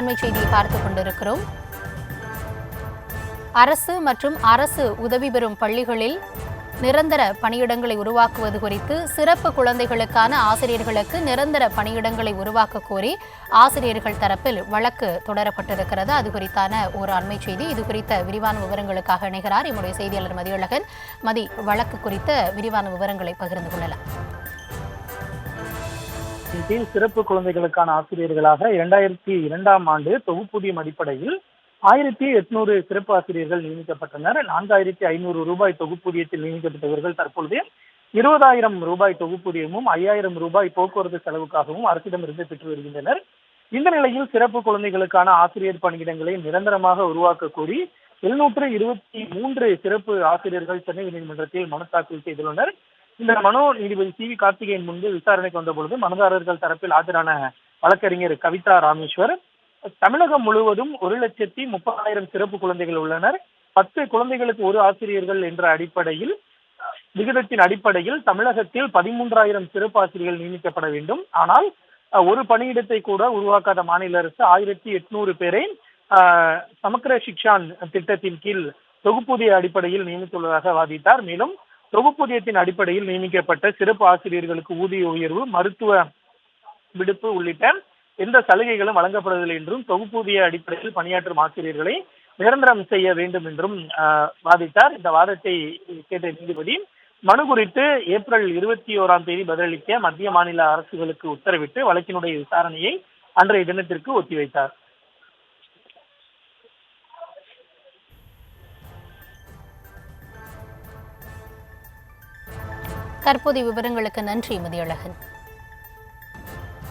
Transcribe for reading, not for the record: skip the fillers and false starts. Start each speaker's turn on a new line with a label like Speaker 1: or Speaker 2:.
Speaker 1: அண்மை செய்தியை பார்த்துக் கொண்டிருக்கிறோம். அரசு மற்றும் அரசு உதவி பெறும் பள்ளிகளில் நிரந்தர பணியிடங்களை உருவாக்குவது குறித்து சிறப்பு குழந்தைகளுக்கான ஆசிரியர்களுக்கு நிரந்தர பணியிடங்களை உருவாக்க கோரி ஆசிரியர்கள் தரப்பில் வழக்கு தொடரப்பட்டிருக்கிறது. அது குறித்தான ஒரு அண்மை செய்தி. இது குறித்த விரிவான விவரங்களுக்காக இணைகிறார் எம்முடைய செய்தியாளர் மதியழகன். வழக்கு குறித்த விரிவான விவரங்களை பகிர்ந்து கொள்ளலாம்.
Speaker 2: சிறப்பு குழந்தைகளுக்கான ஆசிரியர்களாக 2002ஆம் ஆண்டு தொகுப்பூதியம் அடிப்படையில் 1800 சிறப்பு ஆசிரியர்கள் நியமிக்கப்பட்டனர். 4500 ரூபாய் தொகுப்பூதியத்தில் நியமிக்கப்பட்டவர்கள் தற்பொழுது 20,000 ரூபாய் தொகுப்பூதியமும் 5000 ரூபாய் போக்குவரத்து செலவுக்காகவும் அரசிடமிருந்து பெற்று வருகின்றனர். இந்த நிலையில் சிறப்பு குழந்தைகளுக்கான ஆசிரியர் பணியிடங்களை நிரந்தரமாக உருவாக்க கோரி 723 சிறப்பு ஆசிரியர்கள் சென்னை உயர்நீதிமன்றத்தில் மனு தாக்கல் செய்துள்ளனர். இந்த மனு நீதிபதி சி வி கார்த்திகேயன் முன்பு விசாரணைக்கு வந்தபொழுது மனுதாரர்கள் தரப்பில் ஆஜரான வழக்கறிஞர் கவிதா ராமேஸ்வர், தமிழகம் முழுவதும் 1,30,000 சிறப்பு குழந்தைகள் உள்ளனர். 10 குழந்தைகளுக்கு ஒரு ஆசிரியர்கள் என்ற விகிதத்தின் அடிப்படையில் தமிழகத்தில் 13,000 சிறப்பு ஆசிரியர்கள் நியமிக்கப்பட வேண்டும். ஆனால் ஒரு பணியிடத்தை கூட உருவாக்காத மாநில அரசு 1800 பேரை சமக்கர சிக்ஷான் திட்டத்தின் கீழ் தொகுப்பூதிய அடிப்படையில் நியமித்துள்ளதாக வாதிட்டார். மேலும் தொகுப்பூதியத்தின் அடிப்படையில் நியமிக்கப்பட்ட சிறப்பு ஆசிரியர்களுக்கு ஊதிய உயர்வு, மருத்துவ விடுப்பு உள்ளிட்ட எந்த சலுகைகளும் வழங்கப்படவில்லை என்றும் தொகுப்பூதிய அடிப்படையில் பணியாற்றும் ஆசிரியர்களை நிரந்தரம் செய்ய வேண்டும் என்றும் வாதிட்டார். இந்த வாதத்தை கேட்ட நீதிபதி மனு குறித்து ஏப்ரல் 21ஆம் தேதி பதிலளிக்க மத்திய மாநில அரசுகளுக்கு உத்தரவிட்டு வழக்கினுடைய விசாரணையை அன்றைய தினத்திற்கு ஒத்திவைத்தார்.
Speaker 1: தற்போதைய விவரங்களுக்கு நன்றி மதியழகன்.